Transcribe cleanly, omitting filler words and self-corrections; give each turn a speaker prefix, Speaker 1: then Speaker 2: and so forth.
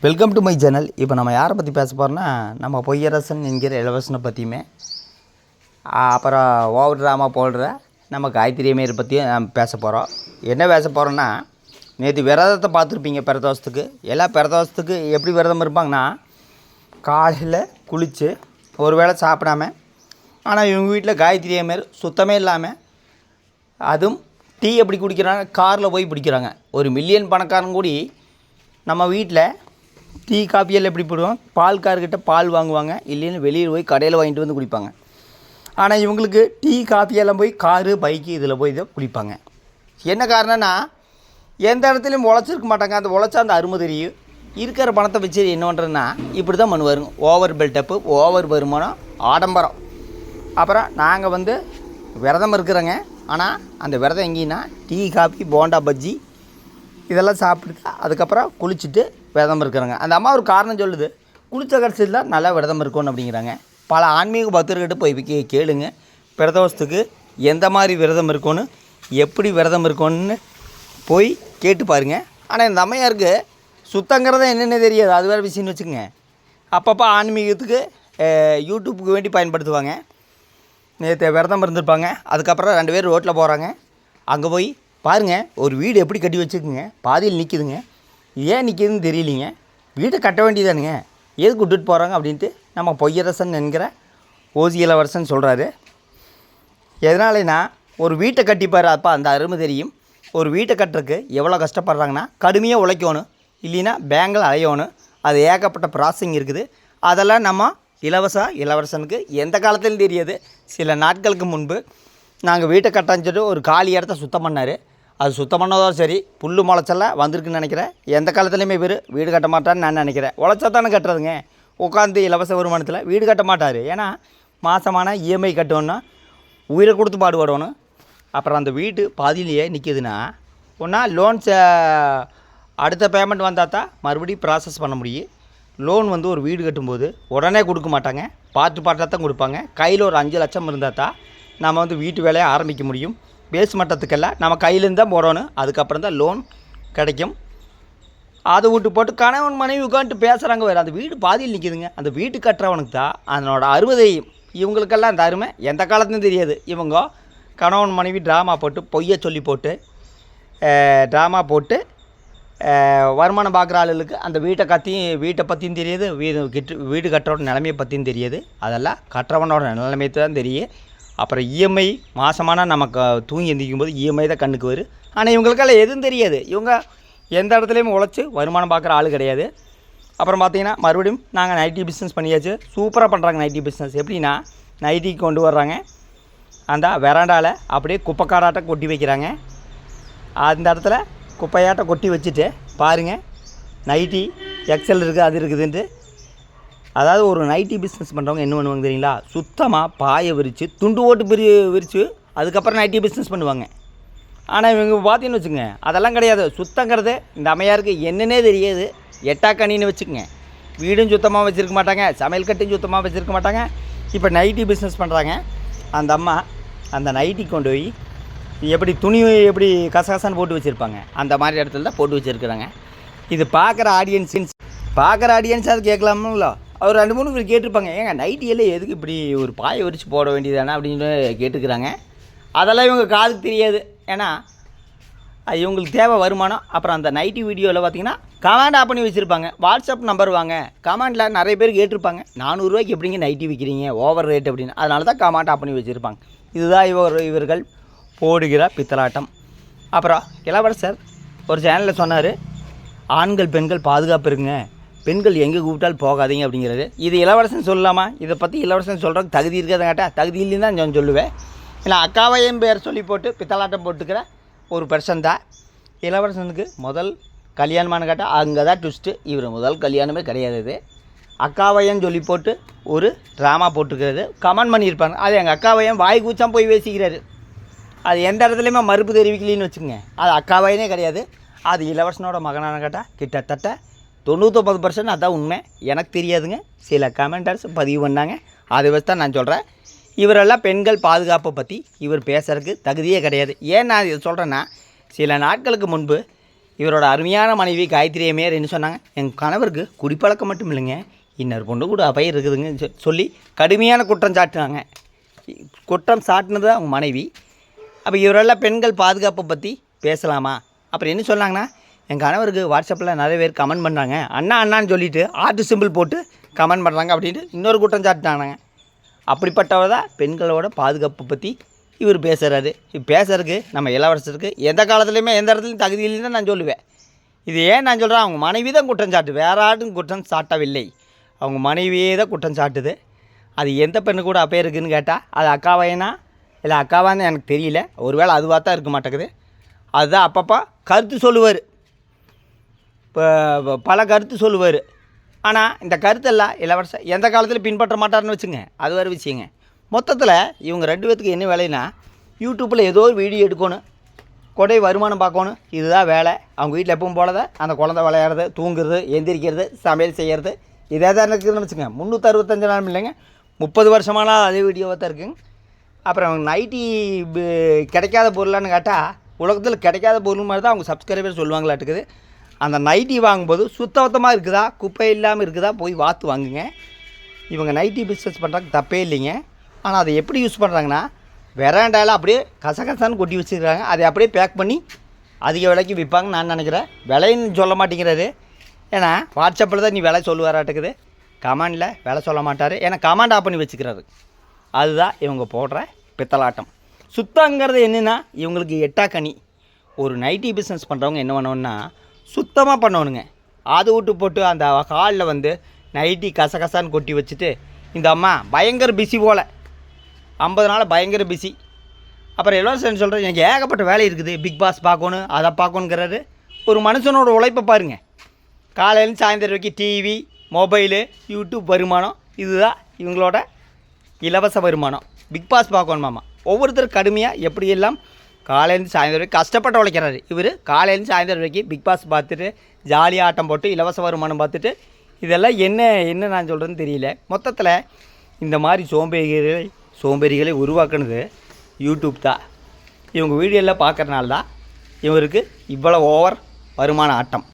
Speaker 1: Welcome to my channel. இப்போ நம்ம யாரை பற்றி பேச போகிறோன்னா, நம்ம பொய்யரசன் என்கிற இளவரசனை பற்றியுமே, அப்புறம் ஓவர் ட்ராமா போடுற நம்ம காயத்ரி அம்மையாரை பற்றியும் நம்ம பேச போகிறோம். என்ன பேச போகிறோன்னா, நேற்று விரதத்தை பார்த்துருப்பீங்க. பிரதோஷத்துக்கு எல்லாம் பிரதோஷத்துக்கு எப்படி விரதம் இருப்பாங்கன்னா, காலையில் குளித்து ஒரு வேளை சாப்பிடாம, ஆனால் இவங்க வீட்டில் காயத்ரி அம்மையார் சுத்தமே இல்லாமல், அதுவும் டீ எப்படி குடிக்கிறாங்க, காரில் போய் பிடிக்கிறாங்க. ஒரு மில்லியன் பணக்காரன் கூடி நம்ம வீட்டில் டீ காஃபியெல்லாம் எப்படி போடுவோம், பால்கார்கிட்ட பால் வாங்குவாங்க, இல்லைன்னு வெளியில் போய் கடையில் வாங்கிட்டு வந்து குடிப்பாங்க. ஆனால் இவங்களுக்கு டீ காஃபியெல்லாம் போய் காரு பைக்கு இதில் போய் இதை குடிப்பாங்க. என்ன காரணம்னா, எந்த இடத்துலையும் உழைச்சிருக்க மாட்டாங்க. அந்த உழைச்சா அந்த அருமை தெரியும். இருக்கிற பணத்தை வச்சு என்ன பண்ணுறதுன்னா, இப்படி தான் பண்ணுவாருங்க. ஓவர் பில்டப்பு, ஓவர் வருமானம், ஆடம்பரம். அப்புறம் நாங்கள் விரதம் இருக்கிறோங்க. ஆனால் அந்த விரதம் எங்கேன்னா, டீ காஃபி போண்டா பஜ்ஜி இதெல்லாம் சாப்பிட்டு அதுக்கப்புறம் குளிச்சுட்டு விரதம் இருக்கிறாங்க. அந்த அம்மா ஒரு காரணம் சொல்லுது, குளித்த கடைசியில் தான் நல்லா விரதம் இருக்கணும் அப்படிங்கிறாங்க. பல ஆன்மீக பக்தர்கிட்ட போய் கேளுங்க, பிரதோஷத்துக்கு எந்த மாதிரி விரதம் இருக்கணும், எப்படி விரதம் இருக்கணும்னு போய் கேட்டு பாருங்கள். ஆனால் இந்த அம்மையாருக்கு சுத்தங்கிறத என்னென்ன தெரியாது, அது வேறு விஷயம்னு வச்சுக்கோங்க. அப்பப்போ ஆன்மீகத்துக்கு யூடியூப்புக்கு வேண்டி பயன்படுத்துவாங்க. நேற்று விரதம் இருந்திருப்பாங்க. அதுக்கப்புறம் 2 பேர் ரோட்டில் போகிறாங்க. அங்கே போய் பாருங்கள், ஒரு வீடு எப்படி கட்டி வச்சுக்குங்க, பாதியில் நிற்கிதுங்க. ஏன் நிற்கிதுன்னு தெரியலிங்க. வீட்டை கட்ட வேண்டியதானுங்க, எதுக்கு விட்டுட்டு போகிறாங்க அப்படின்ட்டு நம்ம பொய்யரசன் என்கிற ஓசி இளவரசன் சொல்கிறாரு. எதனாலனா, ஒரு வீட்டை கட்டிப்பார், அப்போ அந்த அருமை தெரியும். ஒரு வீட்டை கட்டுறதுக்கு எவ்வளோ கஷ்டப்படுறாங்கன்னா, கடுமையாக உழைக்கணும், இல்லைன்னா பேங்கில் அலையணும். அது ஏகப்பட்ட ப்ராசஸிங் இருக்குது. அதெல்லாம் நம்ம இளவரசனுக்கு எந்த காலத்துலையும் தெரியாது. சில நாட்களுக்கு முன்பு நாங்கள் வீட்டை கட்டான்னு ஒரு காலி இடத்த சுத்தம் பண்ணார். அது சுத்தம் பண்ணதோ சரி, புல் முளைச்செல்லாம் வந்திருக்குன்னு நினைக்கிறேன். எந்த காலத்துலேயுமே வீடு கட்ட மாட்டான்னு நான் நினைக்கிறேன். உழைச்சா தானே கட்டுறதுங்க. உட்காந்து இலவச வருமானத்தில் வீடு கட்ட மாட்டார். ஏன்னா மாதமான இஎம்ஐ கட்டணுன்னா உயிரை கொடுத்து பாடுபடணும். அப்புறம் அந்த வீட்டு பாதியிலேயே நிற்கிதுன்னா, ஒன்றா லோன்ஸ் அடுத்த பேமெண்ட் வந்தால் தான் மறுபடியும் ப்ராசஸ் பண்ண முடியும். லோன் ஒரு வீடு கட்டும்போது உடனே கொடுக்க மாட்டாங்க, பாட்டாக தான் கொடுப்பாங்க. கையில் ஒரு 5 லட்சம் இருந்தால் தான் நம்ம வீட்டு வேலையை ஆரம்பிக்க முடியும். பேஸ் மட்டத்துக்கெல்லாம் நம்ம கையிலேருந்து தான் போடணும். அதுக்கப்புறம் தான் லோன் கிடைக்கும். அதை விட்டு போட்டு கணவன் மனைவி உட்காந்துட்டு பேசுகிறாங்க வேறு. அந்த வீடு பாதியில் நிற்கிதுங்க. அந்த வீட்டு கட்டுறவனுக்கு தான் அதனோட அருமை தெரியும். இவங்களுக்கெல்லாம் அந்த அருமை எந்த காலத்துலையும் தெரியாது. இவங்க கணவன் மனைவி ட்ராமா போட்டு, பொய்யை சொல்லி போட்டு, ட்ராமா போட்டு வருமானம் பார்க்குற ஆளுகளுக்கு அந்த வீட்டை பற்றியும் தெரியாது, வீடு கட்டுறவோட நிலைமையை பற்றியும் தெரியாது. அதெல்லாம் கட்டுறவனோட நிலைமை தான் தெரியும். அப்புறம் இஎம்ஐ மாதமானால் நமக்கு தூங்கி எந்திரிக்கும் போது இஎம்ஐ தான் கண்ணுக்கு வரும். ஆனால் இவங்களுக்கெல்லாம் எதுவும் தெரியாது. இவங்க எந்த இடத்துலையும் உழைச்சி வருமானம் பார்க்குற ஆள் கிடையாது. அப்புறம் பார்த்திங்கன்னா, மறுபடியும் நாங்கள் நைட்டி பிஸ்னஸ் பண்ணியாச்சு. சூப்பராக பண்ணுறாங்க நைட்டி பிஸ்னஸ். எப்படின்னா, நைட்டிக்கு கொண்டு வர்றாங்க, அந்த வெராண்டாவில் அப்படியே குப்பைக்காராட்டம் கொட்டி வைக்கிறாங்க. அந்த இடத்துல குப்பையாட்டம் கொட்டி வச்சுட்டு பாருங்கள், நைட்டி எக்ஸல் இருக்குது, அது இருக்குதுன்ட்டு. அதாவது ஒரு நைட்டி பிஸ்னஸ் பண்ணுறவங்க என்ன பண்ணுவாங்க தெரியுங்களா, சுத்தமாக பாயை விரித்து துண்டு ஓட்டு விரித்து அதுக்கப்புறம் நைட்டி பிஸ்னஸ் பண்ணுவாங்க. ஆனால் இவங்க பார்த்தீங்கன்னு வச்சுக்கோங்க, அதெல்லாம் கிடையாது. சுத்தங்கிறது இந்த அம்மையாருக்கு என்னன்னே தெரியாது. எட்டாக்கணின்னு வச்சுக்கோங்க. வீடும் சுத்தமாக வச்சுருக்க மாட்டாங்க, சமையல் கட்டையும் சுத்தமாக வச்சுருக்க மாட்டாங்க. இப்போ நைட்டி பிஸ்னஸ் பண்ணுறாங்க. அந்த அம்மா அந்த நைட்டி கொண்டு போய் எப்படி துணி எப்படி கசகசான்னு போட்டு வச்சுருப்பாங்க, அந்த மாதிரி இடத்துல தான் போட்டு வச்சுருக்குறாங்க. இது பார்க்குற ஆடியன்ஸ் அது கேட்கலாமுங்களோ. அவர் 2-3 பேர் கேட்டிருப்பாங்க, ஏங்க நைட்டியெல்லாம் எதுக்கு இப்படி ஒரு பாயை விரித்து போட வேண்டியதானே அப்படின்னு கேட்டுக்கிறாங்க. அதெல்லாம் இவங்க காதுக்கு தெரியாது. ஏன்னா இவங்களுக்கு தேவை வருமானம். அப்புறம் அந்த நைட்டி வீடியோவில் பார்த்திங்கன்னா கமெண்ட் ஆஃப் பண்ணி வச்சுருப்பாங்க. வாட்ஸ்அப் நம்பர் வாங்க, கமெண்டில் நிறைய பேர் கேட்டிருப்பாங்க, 400 ரூபாய்க்கு எப்படிங்க நைட்டி விற்கிறீங்க, ஓவர் ரேட் அப்படின்னு. அதனால தான் கமெண்ட் ஆஃப் பண்ணி வச்சுருப்பாங்க. இதுதான் இவர்கள் போடுகிற பித்தலாட்டம். அப்புறம் இளவரசர் ஒரு சேனலில் சொன்னார், ஆண்கள் பெண்கள் பாதுகாப்பு இருக்குங்க, பெண்கள் எங்கே கூப்பிட்டாலும் போகாதீங்க அப்படிங்கிறது. இது இளவரசன் சொல்லலாமா? இதை பற்றி இளவரசன் சொல்கிறதுக்கு தகுதி இருக்காது கேட்டால் தகுதி இல்லைன்னு தான் நான் சொல்லுவேன். இல்லை அக்காவையும் பேர் சொல்லி போட்டு பித்தலாட்டம் போட்டுக்கிற ஒரு பர்சன் தான் இளவரசனுக்கு முதல் கல்யாணமானு கேட்டால் அங்கே தான் ட்விஸ்ட்டு. இவர் முதல் கல்யாணமே கிடையாது. இது அக்காவையன்னு சொல்லி போட்டு ஒரு ட்ராமா போட்டுக்கிறது. கமெண்ட் பண்ணியிருப்பாங்க, அது எங்கள் அக்காவையும் வாய் கூச்சாம் போய் பேசிக்கிறாரு. அது எந்த இடத்துலையுமே மறுப்பு தெரிவிக்கலின்னு வச்சுக்கோங்க. அது அக்காவையனே கிடையாது. அது இளவரசனோட மகனான கேட்டால் கிட்டத்தட்ட 99% அதான் உண்மை. எனக்கு தெரியாதுங்க. சில கமெண்டர்ஸ் பதிவு பண்ணாங்க, அதை வச்சு தான் நான் சொல்கிறேன். இவரெல்லாம் பெண்கள் பாதுகாப்பை பற்றி இவர் பேசுகிறதுக்கு தகுதியே கிடையாது. ஏன் நான் இதை சொல்கிறேன்னா, சில நாட்களுக்கு முன்பு இவரோட அருமையான மனைவி காயத்ரி அம்மையார் என்ன சொன்னாங்க, எங்கள் கணவருக்கு குடிப்பழக்கம் மட்டும் இல்லைங்க, இன்னொரு பொண்ணு கூட பயிர் இருக்குதுங்க சொல்லி கடுமையான குற்றம் சாட்டினாங்க. குற்றம் சாட்டினது அவங்க மனைவி. அப்போ இவரெல்லாம் பெண்கள் பாதுகாப்பை பற்றி பேசலாமா? அப்புறம் என்ன சொன்னாங்கன்னா, எங்கள் கணவருக்கு வாட்ஸ்அப்பில் நிறைய பேர் கமெண்ட் பண்ணுறாங்க, அண்ணா அண்ணான்னு சொல்லிவிட்டு ஆர்ட் சிம்பிள் போட்டு கமெண்ட் பண்ணுறாங்க அப்படின்ட்டு இன்னொரு குற்றம் சாட்டினாங்க. அப்படிப்பட்டவர் தான் பெண்களோட பாதுகாப்பை பற்றி இவர் பேசுகிறாரு. பேசுறதுக்கு நம்ம இளவரசருக்கு எந்த காலத்துலேயுமே எந்த இடத்துலையும் தகுதி இல்லைன்னு தான் நான் சொல்லுவேன். இது ஏன் நான் சொல்கிறேன், அவங்க மனைவி தான் குற்றம் சாட்டு, வேற ஆட்டும் குற்றம் சாட்டவில்லை. அவங்க மனைவியே தான் குற்றம் சாட்டுது. அது எந்த பெண்ணு கூட அப்போ இருக்குதுன்னு கேட்டால் அது அக்காவைனா இல்லை அக்காவான்னு எனக்கு தெரியல, ஒருவேளை அதுவாக தான் இருக்க மாட்டேங்குது. அதுதான் அப்பப்போ கருத்து சொல்லுவார், இப்போ பல கருத்து சொல்லுவார். ஆனால் இந்த கருத்தெல்லாம் இளவரசர் எந்த காலத்தில் பின்பற்ற மாட்டார்னு வச்சுங்க, அது வேறு விஷயங்க. மொத்தத்தில் இவங்க 2 பேத்துக்கு என்ன வேலைன்னா, யூடியூப்பில் ஏதோ ஒரு வீடியோ எடுக்கணும், கொடை வருமானம் பார்க்கணும், இதுதான் வேலை. அவங்க வீட்டில் எப்பவும் போல தான் அந்த குழந்தை விளையாடுறது, தூங்குறது, எந்திரிக்கிறது, சமையல் செய்கிறது, இதே தான் இருக்குதுன்னு வச்சுங்க. 365 நாள் இல்லைங்க, 30 வருஷமானால் அதே வீடியோவாக தான் இருக்குங்க. அப்புறம் நைட்டி கிடைக்காத பொருளான்னு கேட்டால், உலகத்தில் கிடைக்காத பொருள் மாதிரி தான் அவங்க சப்ஸ்கிரைபர் சொல்லுவாங்களாட்டுக்குது. அந்த நைட்டி வாங்கும்போது சுத்தமாக இருக்குதா, குப்பை இல்லாமல் இருக்குதா போய் பார்த்து வாங்குங்க. இவங்க நைட்டி பிஸ்னஸ் பண்ணுறாங்க, தப்பே இல்லைங்க. ஆனால் அதை எப்படி யூஸ் பண்ணுறாங்கன்னா, வெராண்டாவில் அப்படியே கசகசான்னு கொட்டி வச்சுருக்காங்க, அதை அப்படியே பேக் பண்ணி அதிக விலைக்கு விற்பாங்கன்னு நான் நினைக்கிறேன். விலைன்னு சொல்ல மாட்டேங்கிறாரு, ஏன்னா வாட்ஸ்அப்பில் தான் நீ விலை சொல்லுவாராட்டுக்குது, கமெண்டில் விலை சொல்ல மாட்டார், ஏன்னா கமெண்ட் ஆஃப் பண்ணி வச்சுக்கிறாரு. அதுதான் இவங்க போடுற பித்தலாட்டம். சுத்தங்கிறது என்னென்னா இவங்களுக்கு எட்டாக்கனி. ஒரு நைட்டி பிஸ்னஸ் பண்ணுறவங்க என்ன பண்ணணுன்னா சுத்தமாக பண்ணணுங்க. அது விட்டு போட்டு அந்த ஹாலில் வந்து நைட்டி கசகசான்னு கொட்டி வச்சுட்டு, இந்த அம்மா பயங்கர பிஸி போல், 50 நாள் பயங்கர பிஸி. அப்புறம் இளவரசன் சொல்கிறேன், எனக்கு ஏகப்பட்ட வேலை இருக்குது, பிக் பாஸ் பார்க்கணும், அதை பார்க்கணுங்கிறாரு. ஒரு மனுஷனோட உழைப்பை பாருங்கள். காலையிலேருந்து சாயந்தரம் வரைக்கும் டிவி, மொபைலு, யூடியூப் வருமானம், இதுதான் இவங்களோட இலவச வருமானம். பிக் பாஸ் பார்க்கணுமாமா. ஒவ்வொருத்தரும் கடுமையாக எப்படியெல்லாம் காலையிலேருந்து சாயந்தரம் வரைக்கும் கஷ்டப்பட்டு உழைக்கிறாரு. இவர் காலையிலேருந்து சாயந்தரம் வரைக்கும் பிக் பாஸ் பார்த்துட்டு ஜாலியாக ஆட்டம் போட்டு இலவச வருமானம் பார்த்துட்டு, இதெல்லாம் என்ன நான் சொல்கிறேன்னு தெரியல. மொத்தத்தில் இந்த மாதிரி சோம்பேறிகளை உருவாக்குனது யூடியூப் தான். இவங்க வீடியோவில் பார்க்குறனால தான் இவருக்கு இவ்வளோ ஓவர் வருமான ஆட்டம்.